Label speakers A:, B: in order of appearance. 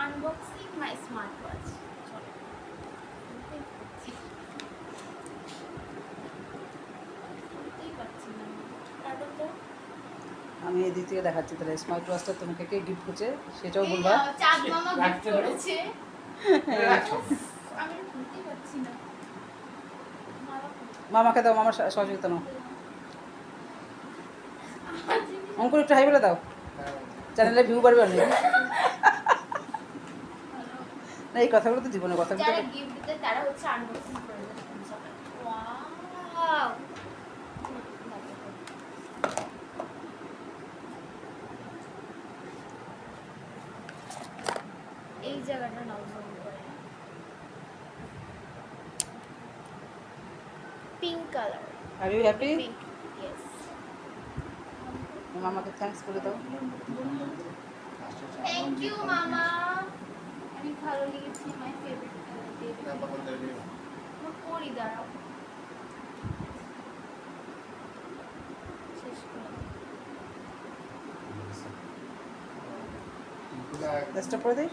A: Unboxing মাই smart watch.
B: আমি এদিক থেকে দেখাচ্ছি তাহলে স্মার্ট ওয়াচটা তোমাকে কে গিফট করছে সেটাও বলবা।
A: চাঁদ মামা গিফট করেছে। আমি বুঝতে পারছি না।
B: মামাকে দাও, মামার সহযোগিতা নাও। অঙ্কুর একটু হাই বলে দাও, চ্যানেলে ভিউ বাড়বে অনেক। না এই কথাগুলো তো জীবনের কথা।
A: যারা গিফট দেয় তারা হচ্ছে আনবক্সিং করে দেয় সবাই। ওয়াও, এই জায়গাটা নাও জুম করে। Pink colour.
B: Are you happy?
A: Pink, yes.
B: মামাকে থ্যাঙ্কস করে দাও।
A: থ্যাংক ইউ মামা, আমি ভালো লেগেছে। My favourite colour baby. আমি করি, দাঁড়াও শেষ করে।
B: চেষ্টা করে দিই।